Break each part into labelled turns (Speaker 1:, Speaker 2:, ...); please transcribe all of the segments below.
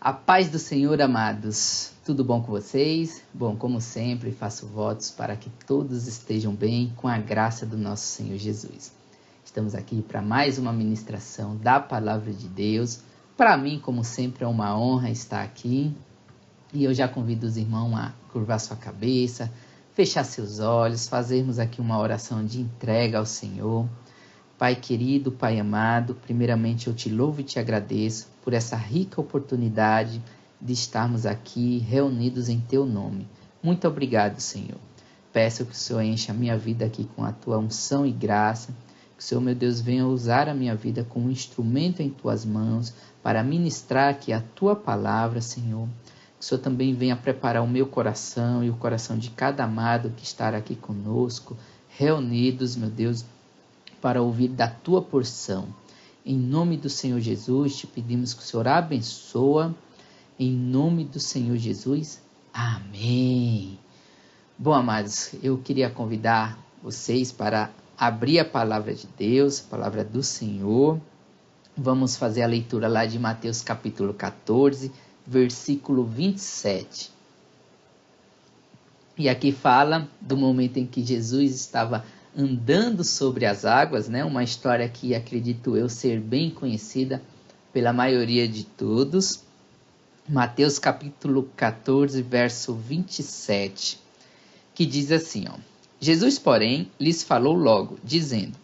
Speaker 1: A paz do Senhor, amados. Tudo bom com vocês? Bom, como sempre, faço votos para que todos estejam bem com a graça do nosso Senhor Jesus. Estamos aqui para mais uma ministração da Palavra de Deus. Para mim, como sempre, é uma honra estar aqui. E eu já convido os irmãos a curvar sua cabeça, fechar seus olhos, fazermos aqui uma oração de entrega ao Senhor. Pai querido, Pai amado, primeiramente eu te louvo e te agradeço por essa rica oportunidade de estarmos aqui reunidos em Teu nome. Muito obrigado, Senhor. Peço que o Senhor encha a minha vida aqui com a Tua unção e graça, que o Senhor, meu Deus, venha usar a minha vida como um instrumento em Tuas mãos para ministrar aqui a Tua palavra, Senhor. Que o Senhor também venha preparar o meu coração e o coração de cada amado que estará aqui conosco, reunidos, meu Deus, para ouvir da Tua porção. Em nome do Senhor Jesus, te pedimos que o Senhor abençoa. Em nome do Senhor Jesus, amém. Bom, amados, eu queria convidar vocês para abrir a palavra de Deus, a palavra do Senhor. Vamos fazer a leitura lá de Mateus capítulo 14, versículo 27. E aqui fala do momento em que Jesus estava andando sobre as águas, né? Uma história que acredito eu ser bem conhecida pela maioria de todos. Mateus capítulo 14, verso 27, que diz assim, ó: Jesus, porém, lhes falou logo, dizendo: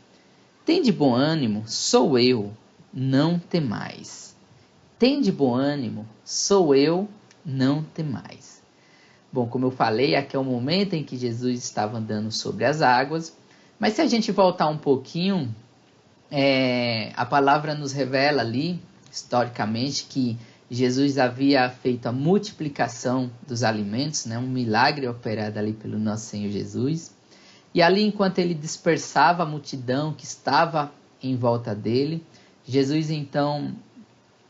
Speaker 1: Tende bom ânimo, sou eu, não temais. Tende bom ânimo, sou eu, não temais. Bom, como eu falei, aqui é o momento em que Jesus estava andando sobre as águas. Mas se a gente voltar um pouquinho, a palavra nos revela ali, historicamente, que Jesus havia feito a multiplicação dos alimentos, né? Um milagre operado ali pelo nosso Senhor Jesus. E ali, enquanto ele dispersava a multidão que estava em volta dele, Jesus então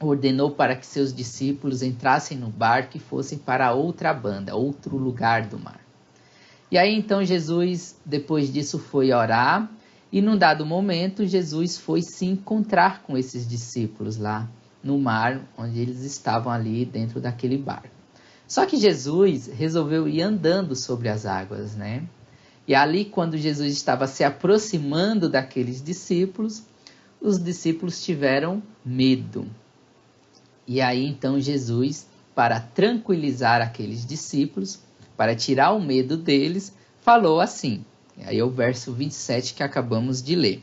Speaker 1: ordenou para que seus discípulos entrassem no barco e fossem para outra banda, outro lugar do mar. E aí então Jesus, depois disso, foi orar e num dado momento Jesus foi se encontrar com esses discípulos lá no mar, onde eles estavam ali dentro daquele barco. Só que Jesus resolveu ir andando sobre as águas, né? E ali, quando Jesus estava se aproximando daqueles discípulos, os discípulos tiveram medo. E aí então Jesus, para tranquilizar aqueles discípulos, para tirar o medo deles, falou assim. Aí é o verso 27 que acabamos de ler.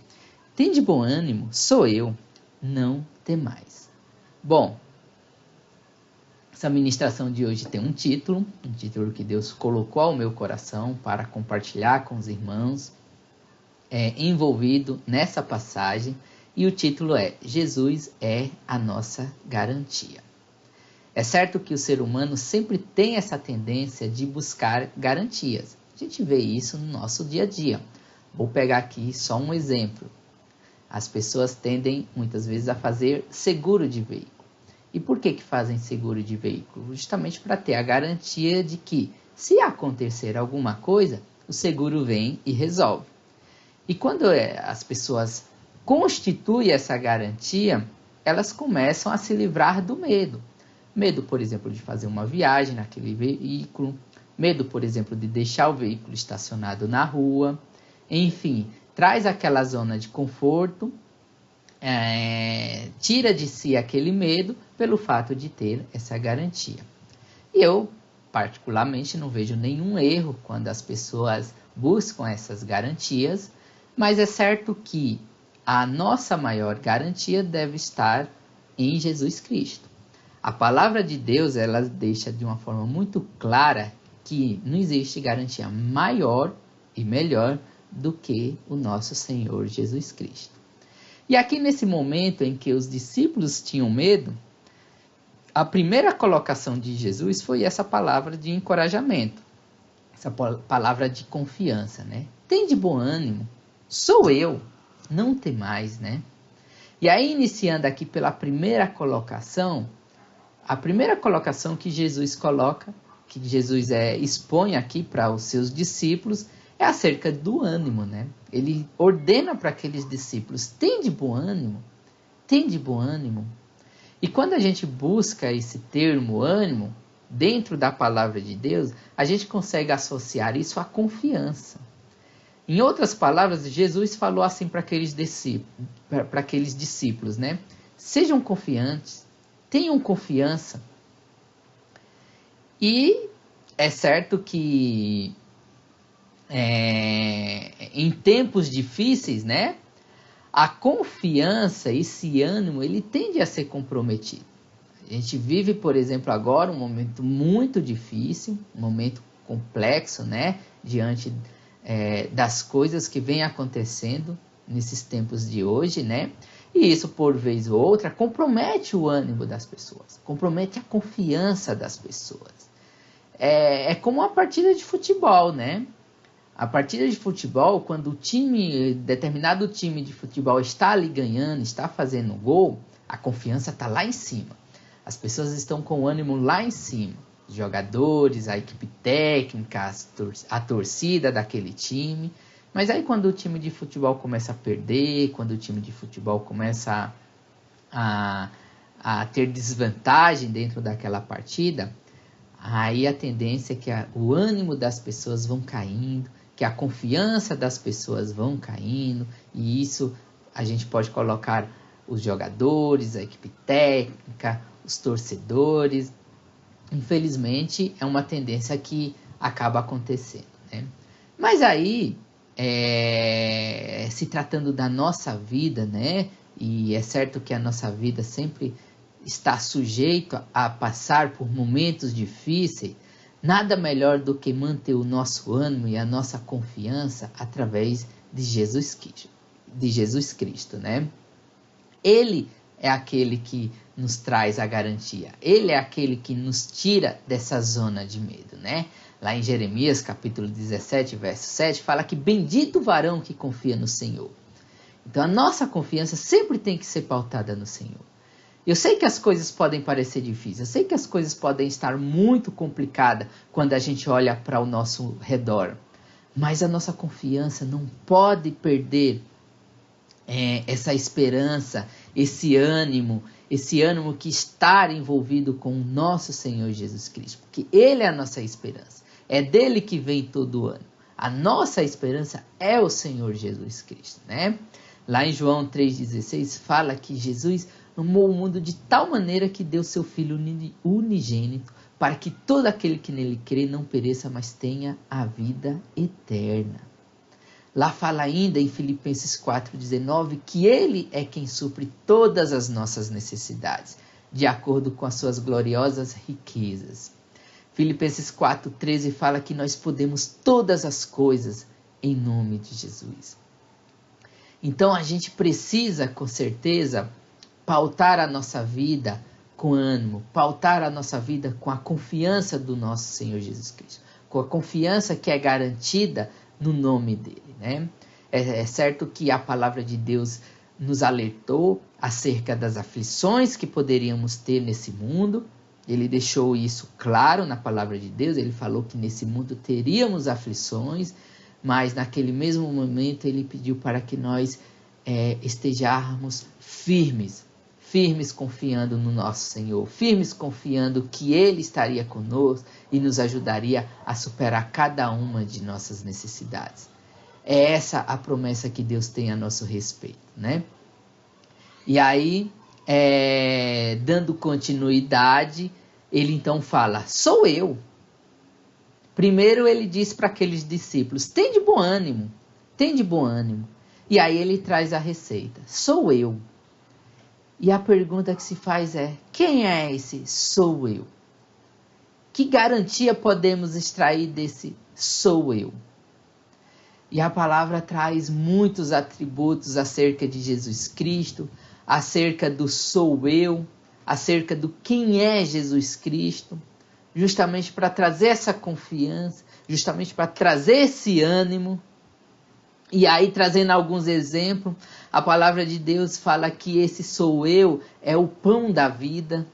Speaker 1: Tende bom ânimo, sou eu, não temais. Bom, essa ministração de hoje tem um título que Deus colocou ao meu coração para compartilhar com os irmãos, envolvido nessa passagem, e o título é Jesus é a nossa garantia. É certo que o ser humano sempre tem essa tendência de buscar garantias. A gente vê isso no nosso dia a dia. Vou pegar aqui só um exemplo. As pessoas tendem muitas vezes a fazer seguro de veículo. E por que fazem seguro de veículo? Justamente para ter a garantia de que, se acontecer alguma coisa, o seguro vem e resolve. E quando as pessoas constituem essa garantia, elas começam a se livrar do medo. Medo, por exemplo, de fazer uma viagem naquele veículo. Medo, por exemplo, de deixar o veículo estacionado na rua. Enfim, traz aquela zona de conforto, tira de si aquele medo pelo fato de ter essa garantia. E eu, particularmente, não vejo nenhum erro quando as pessoas buscam essas garantias, mas é certo que a nossa maior garantia deve estar em Jesus Cristo. A palavra de Deus, ela deixa de uma forma muito clara que não existe garantia maior e melhor do que o nosso Senhor Jesus Cristo. E aqui nesse momento em que os discípulos tinham medo, a primeira colocação de Jesus foi essa palavra de encorajamento, essa palavra de confiança, né? Tende bom ânimo, sou eu, não temais, né? E aí, iniciando aqui pela primeira colocação, a primeira colocação que Jesus coloca, que Jesus expõe aqui para os seus discípulos, é acerca do ânimo, né? Ele ordena para aqueles discípulos, tende bom ânimo, tende bom ânimo. E quando a gente busca esse termo ânimo, dentro da palavra de Deus, a gente consegue associar isso à confiança. Em outras palavras, Jesus falou assim para aqueles discípulos, né? Sejam confiantes, tenham confiança. E é certo que em tempos difíceis, né? A confiança, esse ânimo, ele tende a ser comprometido. A gente vive, por exemplo, agora um momento muito difícil, um momento complexo, né? Diante das coisas que vêm acontecendo nesses tempos de hoje, né? E isso, por vez ou outra, compromete o ânimo das pessoas, compromete a confiança das pessoas. É como uma partida de futebol, né? A partida de futebol, quando determinado time de futebol está ali ganhando, está fazendo gol, a confiança está lá em cima. As pessoas estão com o ânimo lá em cima. Os jogadores, a equipe técnica, a torcida daquele time. Mas aí quando o time de futebol começa a perder, quando o time de futebol começa a ter desvantagem dentro daquela partida, aí a tendência é que o ânimo das pessoas vão caindo, que a confiança das pessoas vão caindo, e isso a gente pode colocar os jogadores, a equipe técnica, os torcedores. Infelizmente, é uma tendência que acaba acontecendo, né? Mas aí, se tratando da nossa vida, né? E é certo que a nossa vida sempre está sujeito a passar por momentos difíceis, nada melhor do que manter o nosso ânimo e a nossa confiança através de Jesus Cristo, né? Ele é aquele que nos traz a garantia. Ele é aquele que nos tira dessa zona de medo, né? Lá em Jeremias, capítulo 17, verso 7, fala que bendito o varão que confia no Senhor. Então, a nossa confiança sempre tem que ser pautada no Senhor. Eu sei que as coisas podem parecer difíceis, eu sei que as coisas podem estar muito complicadas quando a gente olha para o nosso redor. Mas a nossa confiança não pode perder essa esperança, esse ânimo que está envolvido com o nosso Senhor Jesus Cristo. Porque Ele é a nossa esperança. É dele que vem todo o ânimo. A nossa esperança é o Senhor Jesus Cristo, né? Lá em João 3,16 fala que Jesus amou o mundo de tal maneira que deu seu Filho unigênito para que todo aquele que nele crê não pereça, mas tenha a vida eterna. Lá fala ainda em Filipenses 4,19 que Ele é quem supre todas as nossas necessidades, de acordo com as suas gloriosas riquezas. Filipenses 4,13 fala que nós podemos todas as coisas em nome de Jesus. Então a gente precisa, com certeza, pautar a nossa vida com ânimo, pautar a nossa vida com a confiança do nosso Senhor Jesus Cristo, com a confiança que é garantida no nome dele, né? É certo que a palavra de Deus nos alertou acerca das aflições que poderíamos ter nesse mundo. Ele deixou isso claro na palavra de Deus. Ele falou que nesse mundo teríamos aflições, mas naquele mesmo momento ele pediu para que nós estejamos firmes confiando no nosso Senhor, firmes confiando que Ele estaria conosco e nos ajudaria a superar cada uma de nossas necessidades. É essa a promessa que Deus tem a nosso respeito, né? E aí, dando continuidade, ele então fala, sou eu. Primeiro ele diz para aqueles discípulos, tem de bom ânimo. E aí ele traz a receita, sou eu. E a pergunta que se faz é, quem é esse sou eu? Que garantia podemos extrair desse sou eu? E a palavra traz muitos atributos acerca de Jesus Cristo, acerca do sou eu, acerca do quem é Jesus Cristo, justamente para trazer essa confiança, justamente para trazer esse ânimo. E aí, trazendo alguns exemplos, a palavra de Deus fala que esse sou eu é o pão da vida,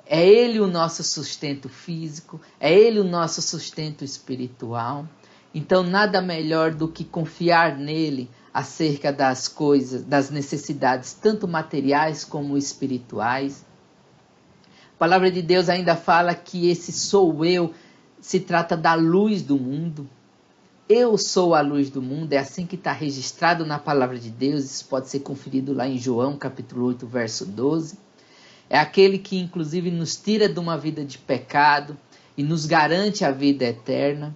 Speaker 1: é Ele o nosso sustento físico, é Ele o nosso sustento espiritual. Então, nada melhor do que confiar nele acerca das coisas, das necessidades, tanto materiais como espirituais. A palavra de Deus ainda fala que esse sou eu se trata da luz do mundo. Eu sou a luz do mundo, é assim que está registrado na palavra de Deus. Isso pode ser conferido lá em João, capítulo 8, verso 12. É aquele que inclusive nos tira de uma vida de pecado e nos garante a vida eterna.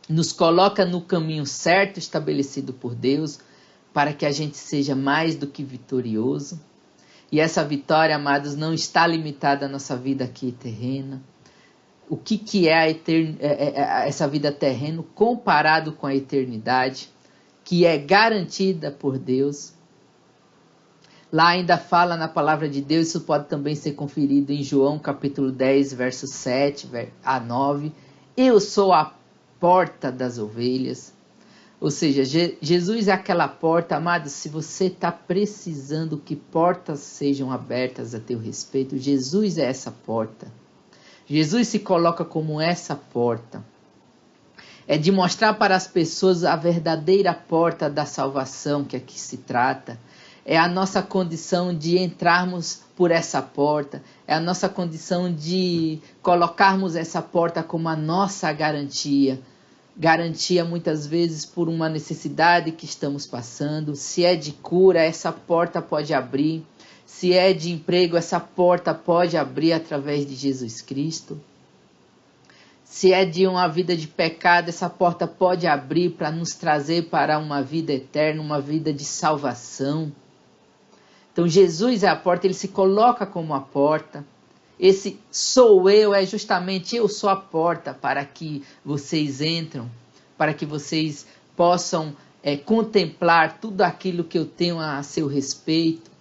Speaker 1: Nos coloca no caminho certo estabelecido por Deus, para que a gente seja mais do que vitorioso. E essa vitória, amados, não está limitada à nossa vida aqui terrena. O que é essa vida terrena comparado com a eternidade, que é garantida por Deus? Lá ainda fala na palavra de Deus, isso pode também ser conferido em João capítulo 10, verso 7 a 9. Eu sou a porta das ovelhas. Ou seja, Jesus é aquela porta. Amados, se você está precisando que portas sejam abertas a teu respeito, Jesus é essa porta. Jesus se coloca como essa porta. É de mostrar para as pessoas a verdadeira porta da salvação que aqui se trata. É a nossa condição de entrarmos por essa porta. É a nossa condição de colocarmos essa porta como a nossa garantia. Garantia muitas vezes por uma necessidade que estamos passando. Se é de cura, essa porta pode abrir. Se é de emprego, essa porta pode abrir através de Jesus Cristo. Se é de uma vida de pecado, essa porta pode abrir para nos trazer para uma vida eterna, uma vida de salvação. Então Jesus é a porta, ele se coloca como a porta. Esse sou eu, é justamente eu sou a porta para que vocês entram, para que vocês possam contemplar tudo aquilo que eu tenho a seu respeito,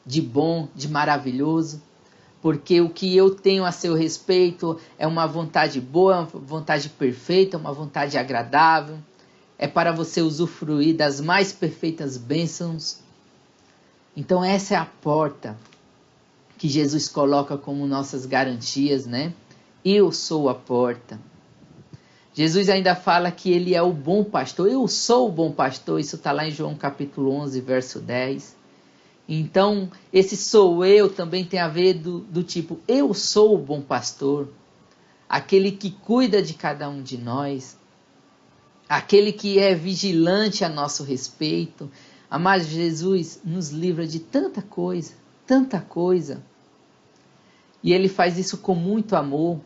Speaker 1: de bom, de maravilhoso, porque o que eu tenho a seu respeito é uma vontade boa, uma vontade perfeita, uma vontade agradável, é para você usufruir das mais perfeitas bênçãos. Então essa é a porta que Jesus coloca como nossas garantias, né? Eu sou a porta. Jesus ainda fala que ele é o bom pastor. Eu sou o bom pastor. Isso está lá em João capítulo 11, verso 10. Então, esse sou eu também tem a ver do tipo, eu sou o bom pastor. Aquele que cuida de cada um de nós. Aquele que é vigilante a nosso respeito. Amados, Jesus nos livra de tanta coisa, tanta coisa. E ele faz isso com muito amor.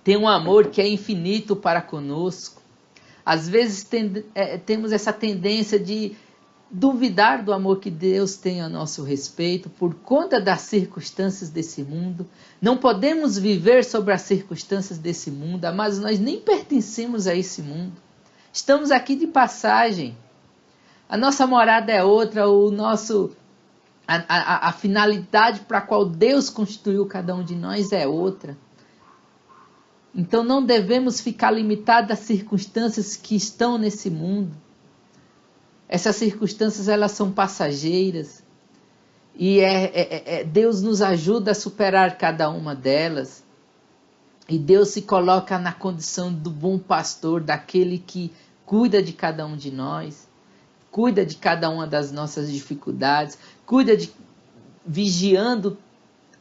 Speaker 1: Tem um amor que é infinito para conosco. Às vezes temos essa tendência de duvidar do amor que Deus tem a nosso respeito por conta das circunstâncias desse mundo. Não podemos viver sobre as circunstâncias desse mundo, mas nós nem pertencemos a esse mundo. Estamos aqui de passagem. A nossa morada é outra, a finalidade para a qual Deus constituiu cada um de nós é outra. Então não devemos ficar limitados às circunstâncias que estão nesse mundo. Essas circunstâncias elas são passageiras. E Deus nos ajuda a superar cada uma delas. E Deus se coloca na condição do bom pastor, daquele que cuida de cada um de nós, cuida de cada uma das nossas dificuldades, vigiando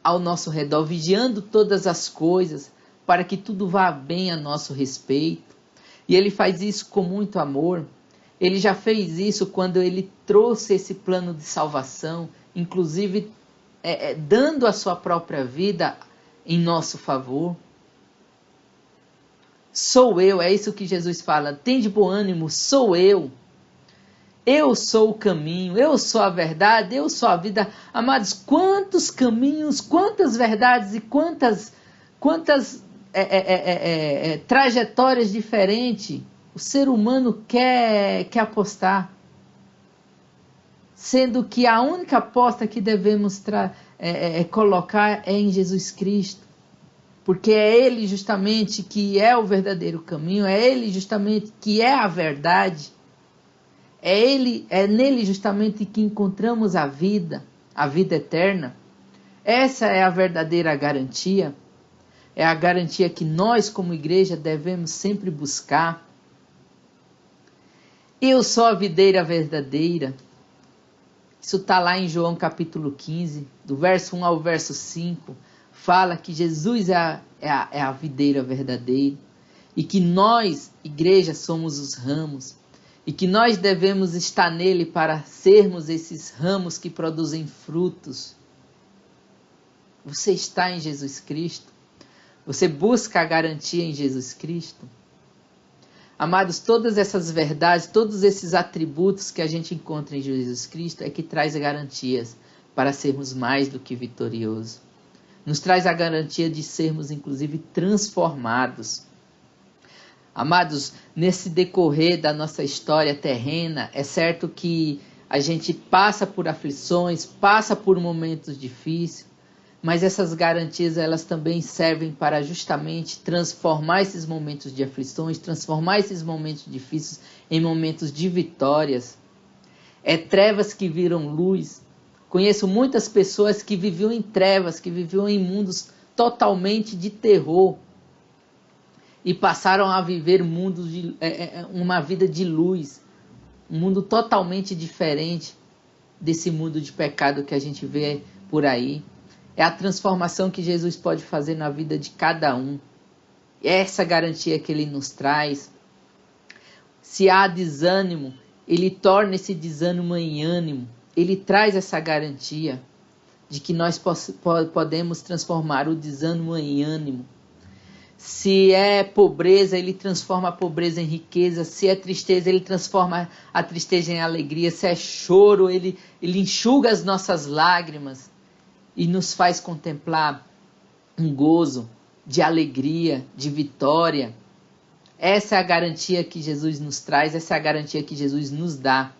Speaker 1: ao nosso redor, vigiando todas as coisas, para que tudo vá bem a nosso respeito. E ele faz isso com muito amor. Ele já fez isso quando ele trouxe esse plano de salvação, inclusive dando a sua própria vida em nosso favor. Sou eu, é isso que Jesus fala. Tem de bom ânimo, sou eu. Eu sou o caminho, eu sou a verdade, eu sou a vida. Amados, quantos caminhos, quantas verdades e quantas trajetórias diferentes o ser humano quer apostar. Sendo que a única aposta que devemos colocar é em Jesus Cristo. Porque é Ele justamente que é o verdadeiro caminho, é Ele justamente que é a verdade. É nele justamente que encontramos a vida eterna. Essa é a verdadeira garantia. É a garantia que nós, como igreja, devemos sempre buscar. Eu sou a videira verdadeira. Isso está lá em João capítulo 15, do verso 1 ao verso 5, fala que Jesus é a videira verdadeira e que nós, igreja, somos os ramos e que nós devemos estar nele para sermos esses ramos que produzem frutos. Você está em Jesus Cristo? Você busca a garantia em Jesus Cristo? Amados, todas essas verdades, todos esses atributos que a gente encontra em Jesus Cristo é que traz garantias para sermos mais do que vitoriosos. Nos traz a garantia de sermos, inclusive, transformados. Amados, nesse decorrer da nossa história terrena, é certo que a gente passa por aflições, passa por momentos difíceis, mas essas garantias elas também servem para justamente transformar esses momentos de aflições, transformar esses momentos difíceis em momentos de vitórias. É trevas que viram luz. Conheço muitas pessoas que viviam em trevas, que viviam em mundos totalmente de terror e passaram a viver uma vida de luz, um mundo totalmente diferente desse mundo de pecado que a gente vê por aí. É a transformação que Jesus pode fazer na vida de cada um. É essa garantia que ele nos traz. Se há desânimo, ele torna esse desânimo em ânimo. Ele traz essa garantia de que nós podemos transformar o desânimo em ânimo. Se é pobreza, ele transforma a pobreza em riqueza. Se é tristeza, ele transforma a tristeza em alegria. Se é choro, ele enxuga as nossas lágrimas e nos faz contemplar um gozo de alegria, de vitória. Essa é a garantia que Jesus nos traz, essa é a garantia que Jesus nos dá.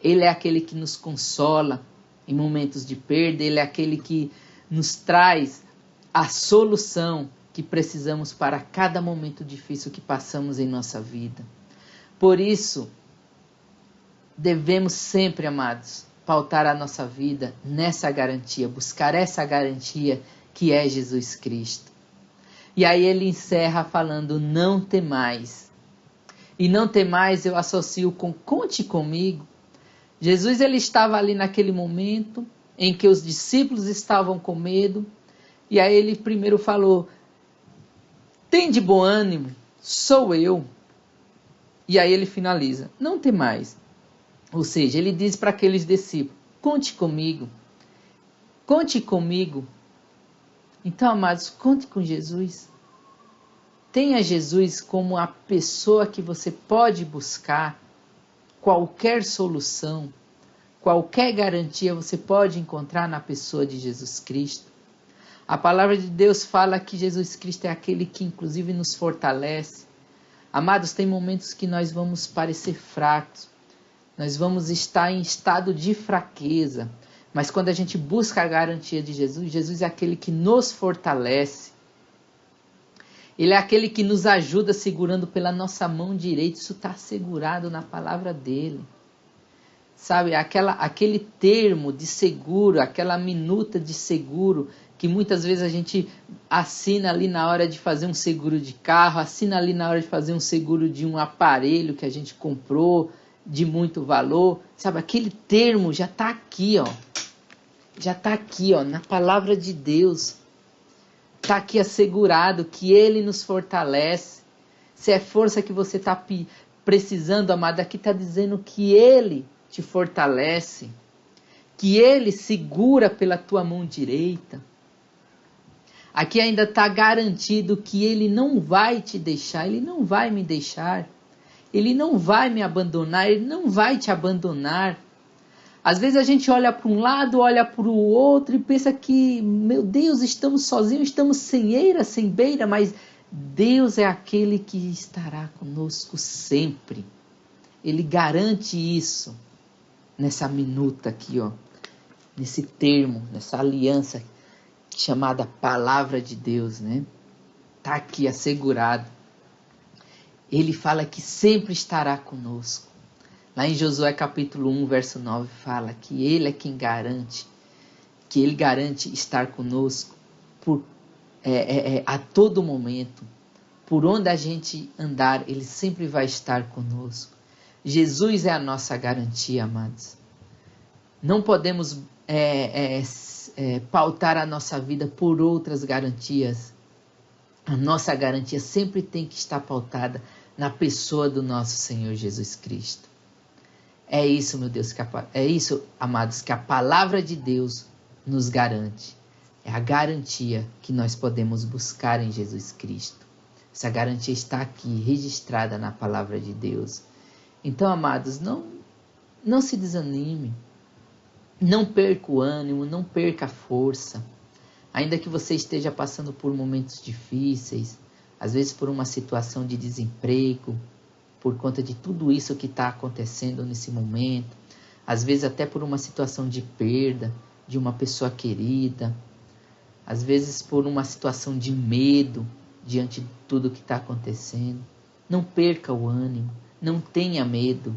Speaker 1: Ele é aquele que nos consola em momentos de perda, ele é aquele que nos traz a solução que precisamos para cada momento difícil que passamos em nossa vida. Por isso, devemos sempre, amados, pautar a nossa vida nessa garantia, buscar essa garantia que é Jesus Cristo. E aí ele encerra falando, não temais. E não temais eu associo com conte comigo. Jesus ele estava ali naquele momento em que os discípulos estavam com medo, e aí ele primeiro falou, tende bom ânimo, sou eu. E aí ele finaliza, não temais. Ou seja, ele diz para aqueles discípulos, conte comigo. Conte comigo. Então, amados, conte com Jesus. Tenha Jesus como a pessoa que você pode buscar. Qualquer solução, qualquer garantia você pode encontrar na pessoa de Jesus Cristo. A palavra de Deus fala que Jesus Cristo é aquele que inclusive nos fortalece. Amados, tem momentos que nós vamos parecer fracos. Nós vamos estar em estado de fraqueza. Mas quando a gente busca a garantia de Jesus, Jesus é aquele que nos fortalece. Ele é aquele que nos ajuda segurando pela nossa mão direita. Isso está assegurado na palavra dele. Sabe, aquele termo de seguro, aquela minuta de seguro, que muitas vezes a gente assina ali na hora de fazer um seguro de carro, assina ali na hora de fazer um seguro de um aparelho que a gente comprou, de muito valor, sabe, aquele termo já está aqui, ó. Já está aqui, ó, na palavra de Deus. Está aqui assegurado que ele nos fortalece. Se é força que você está precisando, amado, aqui está dizendo que ele te fortalece, que ele segura pela tua mão direita. Aqui ainda está garantido que ele não vai te deixar, ele não vai me deixar. Ele não vai me abandonar, ele não vai te abandonar. Às vezes a gente olha para um lado, olha para o outro e pensa que, meu Deus, estamos sozinhos, estamos sem eira, sem beira, mas Deus é aquele que estará conosco sempre. Ele garante isso nessa minuta aqui, ó, nesse termo, nessa aliança chamada Palavra de Deus, né? Está aqui assegurado. Ele fala que sempre estará conosco. Lá em Josué capítulo 1, verso 9, fala que ele é quem garante, que ele garante estar conosco a todo momento. Por onde a gente andar, ele sempre vai estar conosco. Jesus é a nossa garantia, amados. Não podemos pautar a nossa vida por outras garantias. A nossa garantia sempre tem que estar pautada na pessoa do nosso Senhor Jesus Cristo. É isso, meu Deus, é isso, amados, que a palavra de Deus nos garante. É a garantia que nós podemos buscar em Jesus Cristo. Essa garantia está aqui, registrada na palavra de Deus. Então, amados, não se desanime. Não perca o ânimo, não perca a força. Ainda que você esteja passando por momentos difíceis, às vezes por uma situação de desemprego, por conta de tudo isso que está acontecendo nesse momento, às vezes até por uma situação de perda de uma pessoa querida, às vezes por uma situação de medo diante de tudo que está acontecendo. Não perca o ânimo, não tenha medo.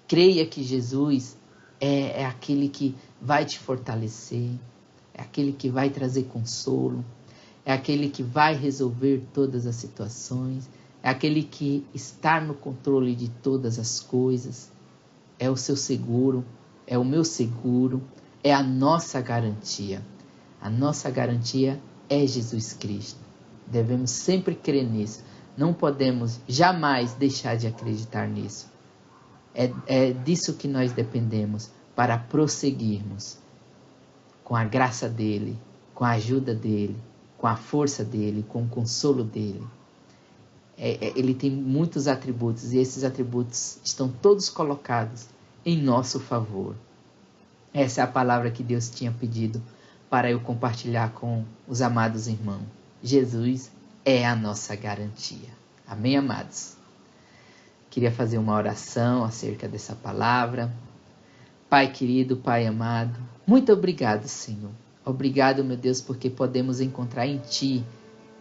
Speaker 1: Creia que Jesus é aquele que vai te fortalecer, é aquele que vai trazer consolo, é aquele que vai resolver todas as situações, é aquele que está no controle de todas as coisas, é o seu seguro, é o meu seguro, é a nossa garantia. A nossa garantia é Jesus Cristo. Devemos sempre crer nisso. Não podemos jamais deixar de acreditar nisso. É disso que nós dependemos para prosseguirmos com a graça dele, com a ajuda dele, com a força dele, com o consolo dele. Ele tem muitos atributos e esses atributos estão todos colocados em nosso favor. Essa é a palavra que Deus tinha pedido para eu compartilhar com os amados irmãos. Jesus é a nossa garantia. Amém, amados? Queria fazer uma oração acerca dessa palavra. Pai querido, Pai amado, muito obrigado, Senhor. Obrigado, meu Deus, porque podemos encontrar em Ti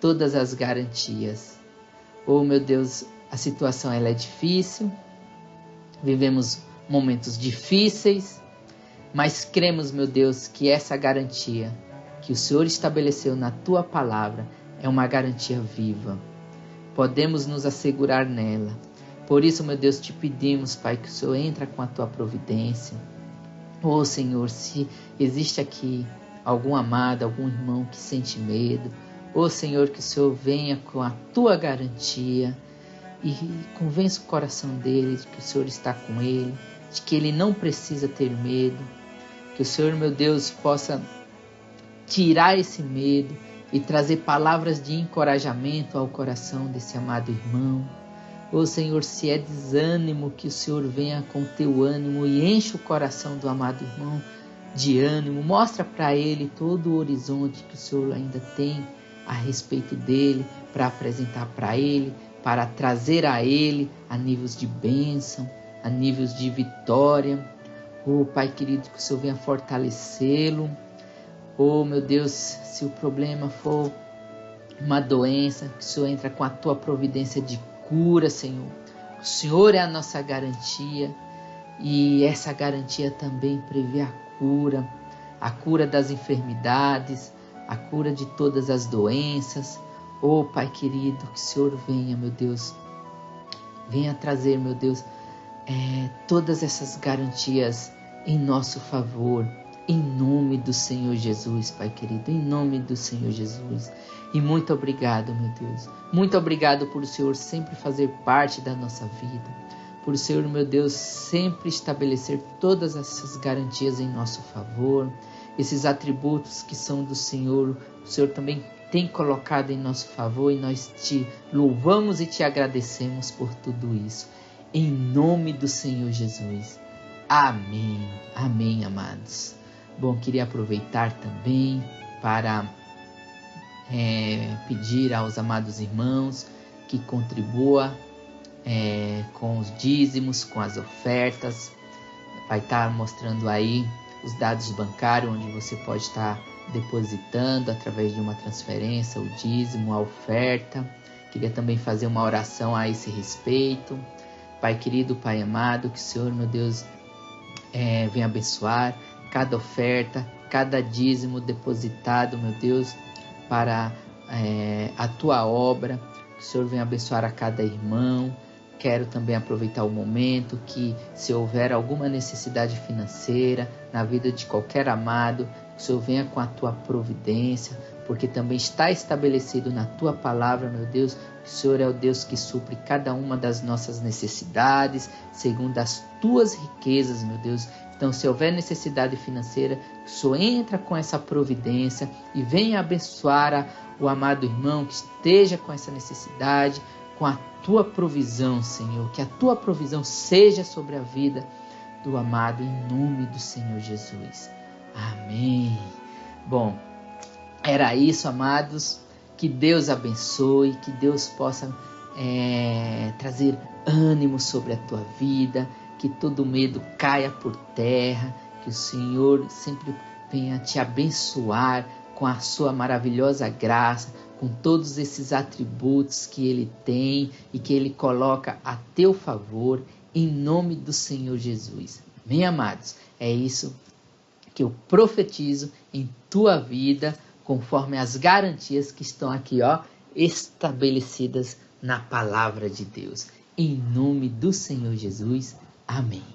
Speaker 1: todas as garantias. Oh, meu Deus, a situação ela é difícil, vivemos momentos difíceis, mas cremos, meu Deus, que essa garantia que o Senhor estabeleceu na Tua palavra é uma garantia viva. Podemos nos assegurar nela. Por isso, meu Deus, te pedimos, Pai, que o Senhor entre com a Tua providência. Oh, Senhor, se existe aqui algum amado, algum irmão que sente medo, oh, Senhor, que o Senhor venha com a Tua garantia e convença o coração dele de que o Senhor está com ele, de que ele não precisa ter medo, que o Senhor, meu Deus, possa tirar esse medo e trazer palavras de encorajamento ao coração desse amado irmão. Oh, Senhor, se é desânimo, que o Senhor venha com o teu ânimo e enche o coração do amado irmão de ânimo. Mostra para ele todo o horizonte que o Senhor ainda tem a respeito dele, para apresentar para ele, para trazer a ele a níveis de bênção, a níveis de vitória. Oh, Pai querido, que o Senhor venha fortalecê-lo. Oh, meu Deus, se o problema for uma doença, que o Senhor entra com a tua providência de cura, Senhor. O Senhor é a nossa garantia e essa garantia também prevê a cura das enfermidades, a cura de todas as doenças. Oh, Pai querido, que o Senhor venha, meu Deus, venha trazer, meu Deus, todas essas garantias em nosso favor, em nome do Senhor Jesus, Pai querido, em nome do Senhor Jesus. E muito obrigado, meu Deus. Muito obrigado por o Senhor sempre fazer parte da nossa vida. Por o Senhor, meu Deus, sempre estabelecer todas essas garantias em nosso favor. Esses atributos que são do Senhor, o Senhor também tem colocado em nosso favor e nós te louvamos e te agradecemos por tudo isso. Em nome do Senhor Jesus. Amém. Amém, amados. Bom, queria aproveitar também para pedir aos amados irmãos que contribua com os dízimos, com as ofertas. Vai estar mostrando aí os dados bancários onde você pode estar depositando através de uma transferência, o dízimo, a oferta. Queria também fazer uma oração a esse respeito. Pai querido, Pai amado, que o Senhor, meu Deus, venha abençoar cada oferta, cada dízimo depositado, meu Deus, para a Tua obra. Que o Senhor venha abençoar a cada irmão, quero também aproveitar o momento que, se houver alguma necessidade financeira na vida de qualquer amado, que o Senhor venha com a tua providência, porque também está estabelecido na tua palavra, meu Deus, que o Senhor é o Deus que supre cada uma das nossas necessidades, segundo as tuas riquezas, meu Deus. Então, se houver necessidade financeira, que o Senhor entra com essa providência e venha abençoar o amado irmão que esteja com essa necessidade, com a tua provisão, Senhor. Que a tua provisão seja sobre a vida do amado, em nome do Senhor Jesus. Amém. Bom, era isso, amados. Que Deus abençoe, que Deus possa trazer ânimo sobre a tua vida, que todo medo caia por terra, que o Senhor sempre venha te abençoar com a sua maravilhosa graça, com todos esses atributos que Ele tem e que Ele coloca a teu favor, em nome do Senhor Jesus. Amém, amados? É isso que eu profetizo em tua vida, conforme as garantias que estão aqui, estabelecidas na palavra de Deus. Em nome do Senhor Jesus. Amém.